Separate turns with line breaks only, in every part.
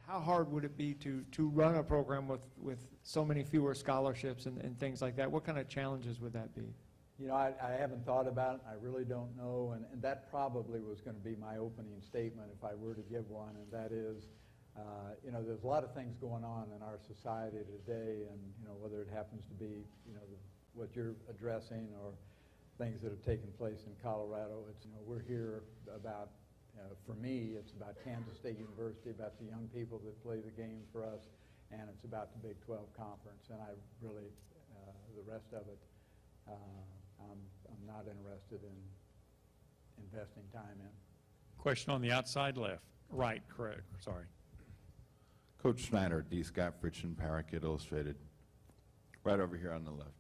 how hard would it be to run a program with so many fewer scholarships and things like that? What kind of challenges would that be?
You know, I haven't thought about it. I really don't know, and that probably was going to be my opening statement if I were to give one, and that is, you know, there's a lot of things going on in our society today, and, you know, whether it happens to be, you know, what you're addressing or things that have taken place in Colorado. It's, you know, we're here about, for me, it's about Kansas State University, about the young people that play the game for us, and it's about the Big 12 conference, and I really, the rest of it, I'm not interested in investing time in.
Question on the outside left. Right, correct, sorry.
Coach Snyder, D. Scott Fritchen, Parakeet Illustrated. Right over here on the left.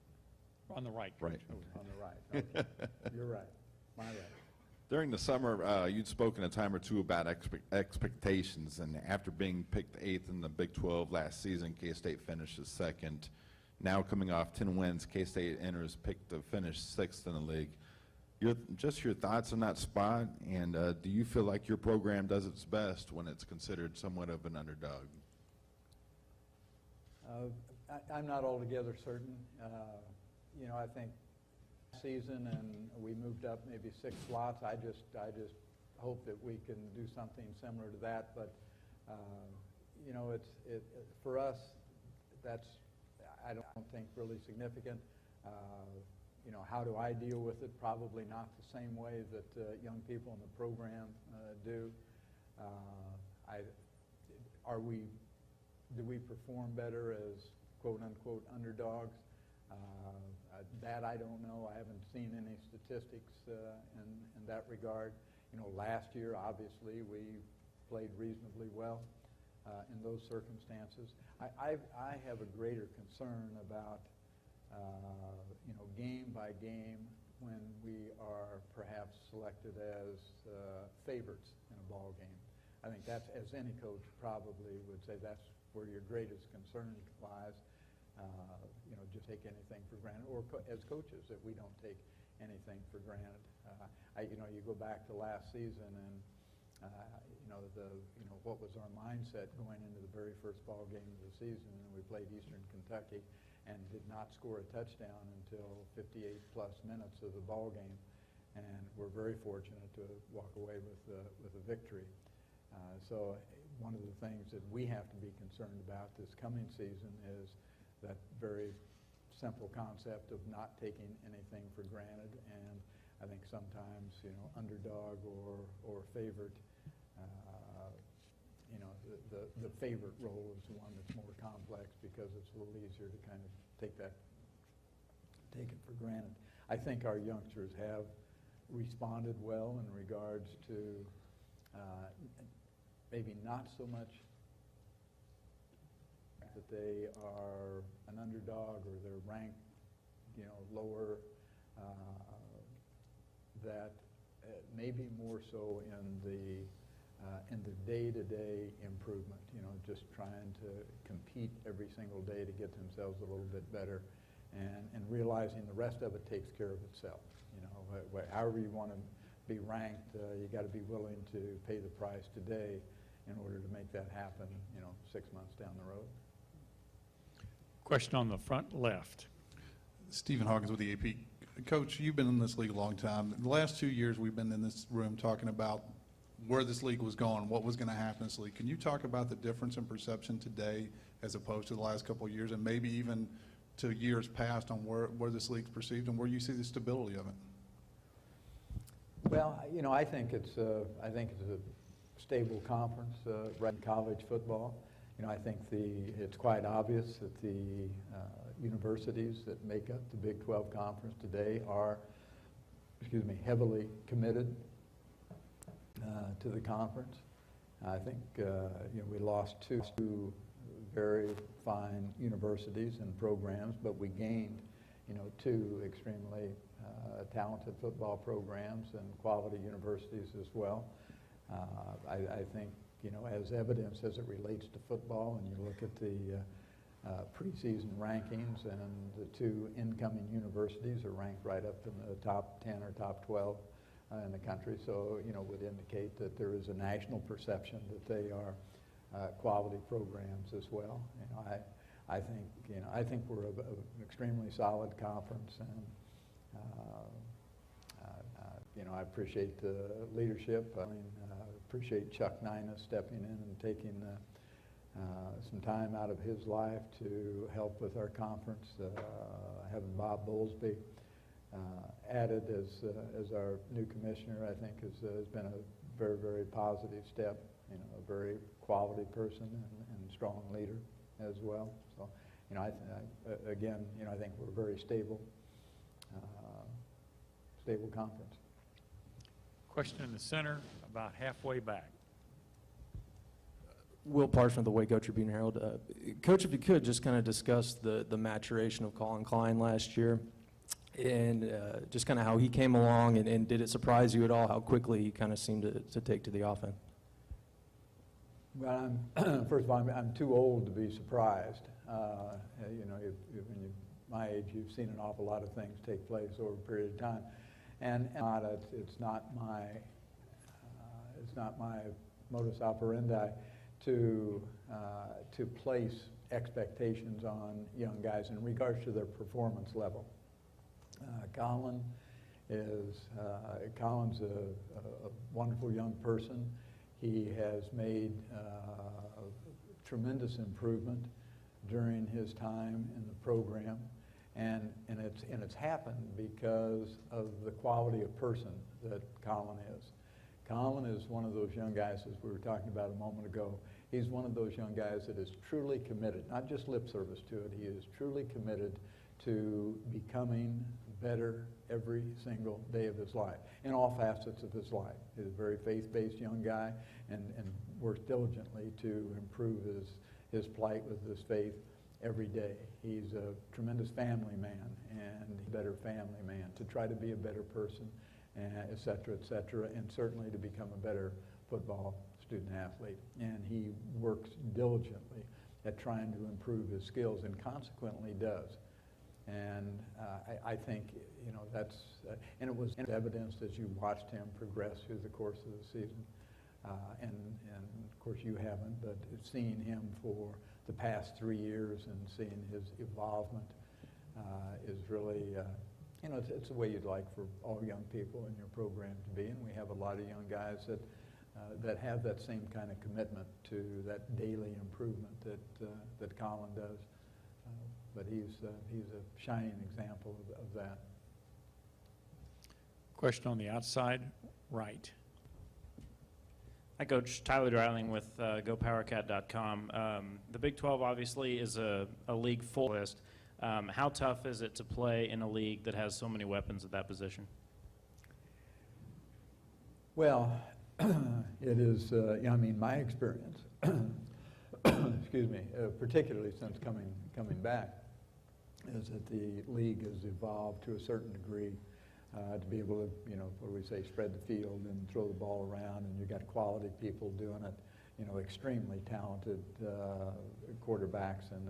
On the right.
Right.
On the right. Okay. You're right. My right.
During the summer, you'd spoken a time or two about expectations, and after being picked 8th in the Big 12 last season, K-State finishes 2nd. Now coming off 10 wins, K-State enters picked to finish 6th in the league. Just your thoughts on that spot, and do you feel like your program does its best when it's considered somewhat of an underdog?
I'm not altogether certain. You know, I think season and we moved up maybe 6 slots. I just hope that we can do something similar to that. But you know, for us, that's, I don't think, really significant. You know, how do I deal with it? Probably not the same way that young people in the program do. Do we perform better as quote-unquote underdogs? That I don't know. I haven't seen any statistics in that regard. You know, last year, obviously, we played reasonably well in those circumstances. I have a greater concern about, you know, game by game when we are perhaps selected as favorites in a ball game. I think that's, as any coach probably would say, that's where your greatest concern lies. You know, just take anything for granted, or as coaches, that we don't take anything for granted. You know, you go back to last season, and you know, what was our mindset going into the very first ball game of the season? And we played Eastern Kentucky and did not score a touchdown until 58 plus minutes of the ball game, and we're very fortunate to walk away with a victory. So one of the things that we have to be concerned about this coming season is that very simple concept of not taking anything for granted. And I think sometimes, you know, underdog or favorite, you know, the favorite role is the one that's more complex because it's a little easier to kind of take it for granted. I think our youngsters have responded well in regards to maybe not so much that they are an underdog or they're ranked, you know, lower, that maybe more so in the day-to-day improvement, you know, just trying to compete every single day to get themselves a little bit better, and realizing the rest of it takes care of itself. You know, however you want to be ranked, you got to be willing to pay the price today in order to make that happen, you know, 6 months down the road.
Question on the front left.
Stephen Hawkins with the AP. Coach, you've been in this league a long time. The last 2 years we've been in this room talking about where this league was going, what was going to happen in this league. Can you talk about the difference in perception today as opposed to the last couple of years, and maybe even to years past, on where this league's perceived and where you see the stability of it?
Well, you know, I think it's a stable conference right in college football. You know, I think it's quite obvious that the universities that make up the Big 12 conference today are, heavily committed to the conference. I think, you know, we lost two very fine universities and programs, but we gained, you know, 2 extremely talented football programs and quality universities as well. I think, you know, as evidence as it relates to football, and you look at the preseason rankings, and the 2 incoming universities are ranked right up in the top 10 or top 12 in the country. So, you know, would indicate that there is a national perception that they are quality programs as well. I think we're an extremely solid conference, and I appreciate the leadership. I appreciate Chuck Nina stepping in and taking some time out of his life to help with our conference. Having Bob Bowlesby added as our new commissioner, I think has been a very, very positive step. A very quality person and strong leader as well. So, I think we're a very stable conference.
Question in the center, about halfway back.
Will Parson of the Waco Tribune Herald. Coach, if you could just kind of discuss the maturation of Collin Klein last year, and just kind of how he came along, and did it surprise you at all how quickly he kind of seemed to take to the offense?
Well, first of all, I'm too old to be surprised. When you're my age, you've seen an awful lot of things take place over a period of time, and it's not my modus operandi to place expectations on young guys in regards to their performance level. Colin's a wonderful young person. He has made tremendous improvement during his time in the program, and it's happened because of the quality of person that Collin is. Collin is one of those young guys, as we were talking about a moment ago. He's one of those young guys that is truly committed, not just lip service to it. He is truly committed to becoming better every single day of his life, in all facets of his life. He's a very faith-based young guy, and works diligently to improve his plight with his faith every day. He's a tremendous family man, and a better family man, to try to be a better person, et cetera, and certainly to become a better football student athlete. And he works diligently at trying to improve his skills, and consequently does. And I think, that's, and it was evidenced as you watched him progress through the course of the season. And of course you haven't, but seeing him for the past 3 years and seeing his involvement is really, it's the way you'd like for all young people in your program to be. And we have a lot of young guys that have that same kind of commitment to that daily improvement that Collin does. But he's a shining example of that.
Question on the outside right.
Hi, Coach. Tyler Dreiling with GoPowerCat.com. The Big 12 obviously is a league full list. How tough is it to play in a league that has so many weapons at that position?
Well, it is, my experience, excuse me, particularly since coming back, is that the league has evolved to a certain degree to be able to, what do we say, spread the field and throw the ball around, and you've got quality people doing it, extremely talented quarterbacks in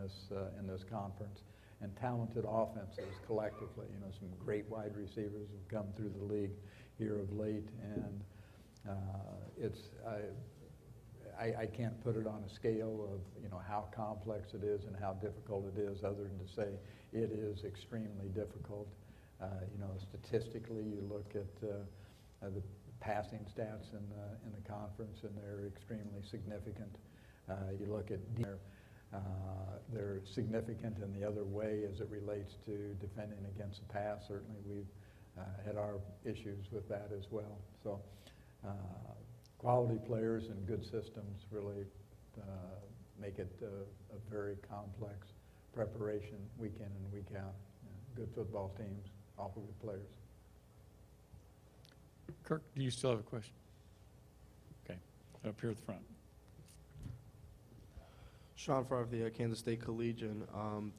this conference, and talented offenses collectively. Some great wide receivers have come through the league here of late, and I can't put it on a scale of how complex it is and how difficult it is, other than to say it is extremely difficult. Statistically, you look at the passing stats in the conference, and they're extremely significant. You look at they're significant in the other way as it relates to defending against the pass. Certainly, we've had our issues with that as well. So, quality players and good systems really make it a very complex preparation week in and week out. Good football teams, awful good players.
Kirk, do you still have a question? Okay, up here at the front.
Sean Farr of the Kansas State Collegian.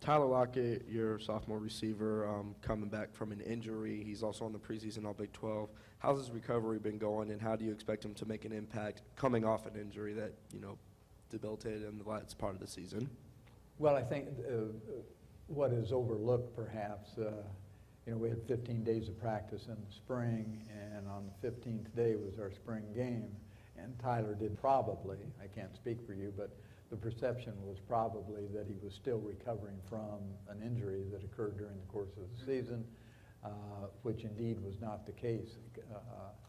Tyler Lockett, your sophomore receiver, coming back from an injury. He's also on the preseason All-Big 12. How's his recovery been going, and how do you expect him to make an impact coming off an injury that, debilitated in the last part of the season?
Well, I think what is overlooked perhaps, we had 15 days of practice in the spring, and on the 15th day was our spring game. and Tyler did probably, I can't speak for you, but the perception was probably that he was still recovering from an injury that occurred during the course of the season, which indeed was not the case.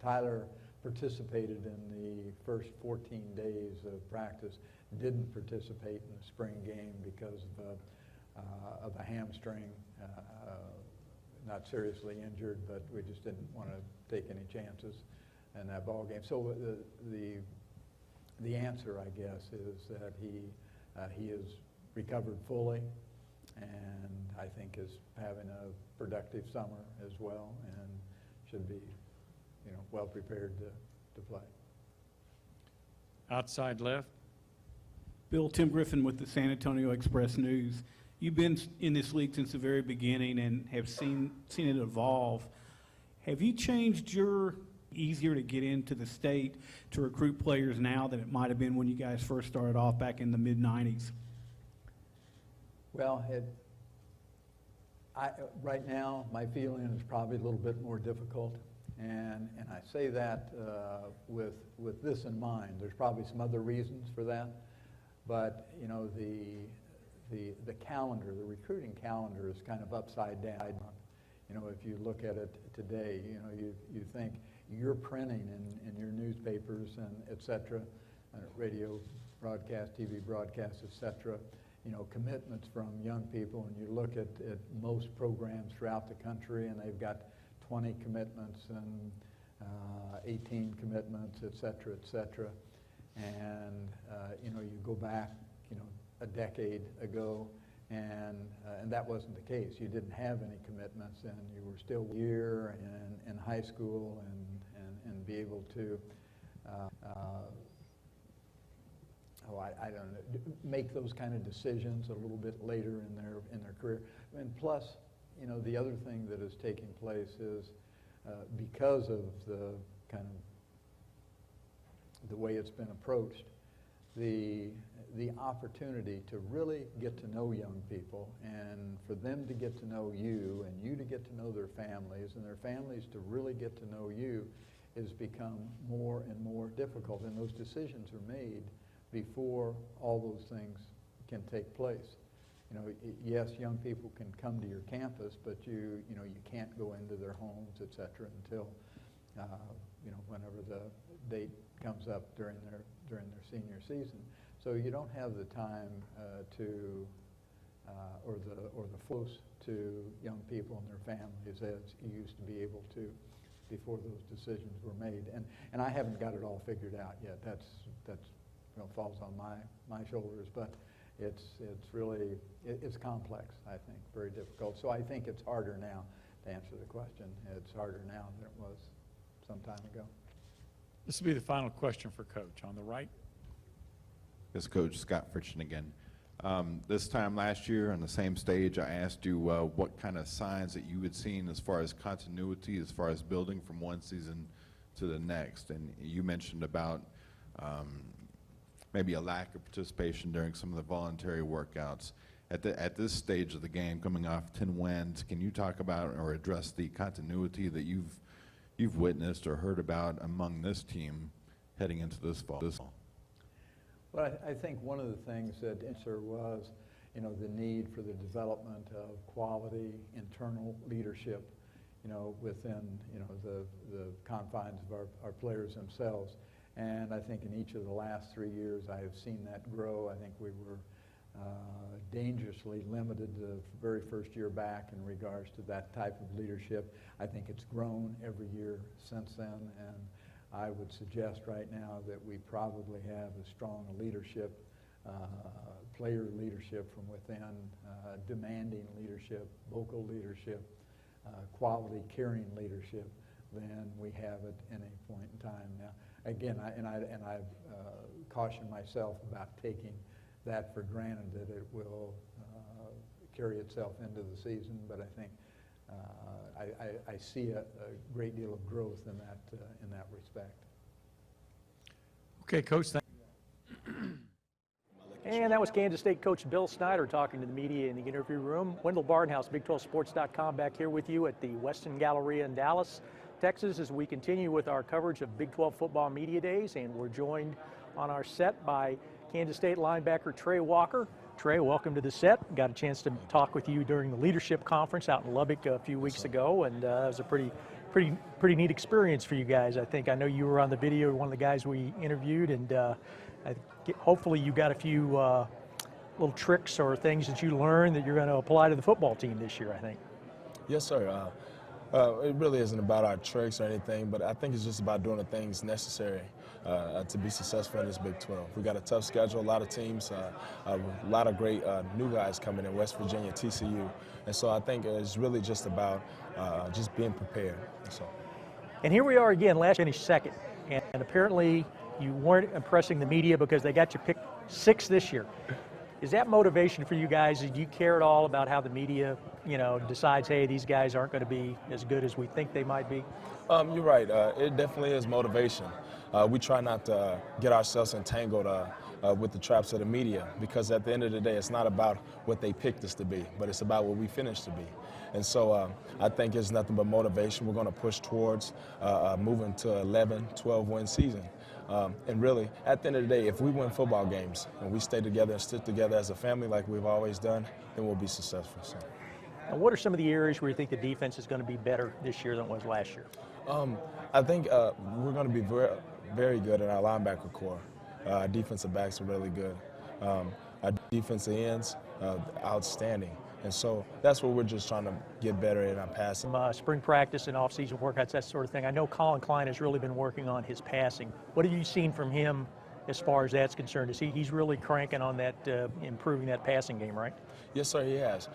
Tyler participated in the first 14 days of practice, didn't participate in the spring game because of a hamstring, not seriously injured, but we just didn't want to take any chances in that ball game. So the answer, I guess, is that he is recovered fully, and I think is having a productive summer as well, and should be, well prepared to play.
Outside left.
Bill, Tim Griffin with the San Antonio Express News. You've been in this league since the very beginning and have seen it evolve. Have you changed your easier to get into the state to recruit players now than it might have been when you guys first started off back in the mid-90s?
Well, right now, my feeling is probably a little bit more difficult, and I say that with this in mind. There's probably some other reasons for that, but the calendar, the recruiting calendar is kind of upside down. If you look at it today, you think you're printing in your newspapers and et cetera, radio broadcast, TV broadcasts, et cetera, commitments from young people, and you look at most programs throughout the country, and they've got 20 commitments and 18 commitments, et cetera, and you go back, a decade ago, and that wasn't the case. You didn't have any commitments, and you were still a year in high school, and be able to I don't know, make those kind of decisions a little bit later in their career. And plus, the other thing that is taking place is because of the kind of the way it's been approached, the opportunity to really get to know young people, and for them to get to know you, and you to get to know their families, and their families to really get to know you, has become more and more difficult. And those decisions are made before all those things can take place. Yes, young people can come to your campus, but you can't go into their homes, et cetera, until whenever the date comes up during their senior season. So you don't have the time or the close to young people and their families as you used to be able to before those decisions were made. And I haven't got it all figured out yet. That's falls on my shoulders, but it's really complex, I think, very difficult. So I think it's harder now to answer the question. It's harder now than it was some time ago.
This will be the final question for Coach. On the right.
Yes, Coach, Scott Fritchen again. This time last year on the same stage, I asked you what kind of signs that you had seen as far as continuity, as far as building from one season to the next. And you mentioned about maybe a lack of participation during some of the voluntary workouts. At this stage of the game, coming off 10 wins, can you talk about or address the continuity that you've witnessed or heard about among this team heading into this fall?
Well, I think one of the things that answer was, the need for the development of quality internal leadership, within, the confines of our players themselves. And I think in each of the last 3 years, I have seen that grow. I think we were dangerously limited the very first year back in regards to that type of leadership. I think it's grown every year since then, and I would suggest right now that we probably have as strong a leadership, player leadership from within, demanding leadership, vocal leadership, quality, caring leadership than we have at any point in time now. Again, I caution myself about taking that for granted that it will carry itself into the season, but I think I see a great deal of growth in that respect.
Okay, Coach.
And that was Kansas State coach Bill Snyder talking to the media in the interview room. Wendell Barnhouse, Big12Sports.com, back here with you at the Weston Galleria in Dallas. Texas, as we continue with our coverage of Big 12 football media days, and we're joined on our set by Kansas State linebacker Trey Walker. Trey, welcome to the set. Got a chance to talk with you during the leadership conference out in Lubbock a few weeks ago, and it was a pretty neat experience for you guys. I think I know you were on the video, one of the guys we interviewed, and hopefully you got a few little tricks or things that you learned that you're going to apply to the football team this year, I think.
Yes, sir. It really isn't about our tricks or anything, but I think it's just about doing the things necessary to be successful in this Big 12. We got a tough schedule, a lot of teams, a lot of great new guys coming in, West Virginia, TCU. And so I think it's really just about just being prepared. So.
And here we are again, last finished second. And apparently you weren't impressing the media because they got you picked 6th this year. Is that motivation for you guys? Do you care at all about how the media, decides, hey, these guys aren't going to be as good as we think they might be?
You're right. It definitely is motivation. We try not to get ourselves entangled with the traps of the media, because at the end of the day, it's not about what they picked us to be, but it's about what we finished to be. And so I think it's nothing but motivation. We're going to push towards moving to 11, 12-win season. And really, at the end of the day, if we win football games and we stay together and stick together as a family like we've always done, then we'll be successful. So.
And what are some of the areas where you think the defense is going to be better this year than it was last year?
I think we're going to be very, very good in our linebacker core. Our defensive backs are really good. Our defensive ends, outstanding. And so that's what we're just trying to get better in our passing.
Spring practice and off-season workouts, that sort of thing. I know Collin Klein has really been working on his passing. What have you seen from him as far as that's concerned? He's really cranking on that, improving that passing game, right?
Yes, sir, he has.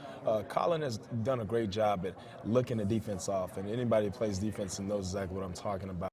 Collin has done a great job at looking the defense off, and anybody who plays defense knows exactly what I'm talking about.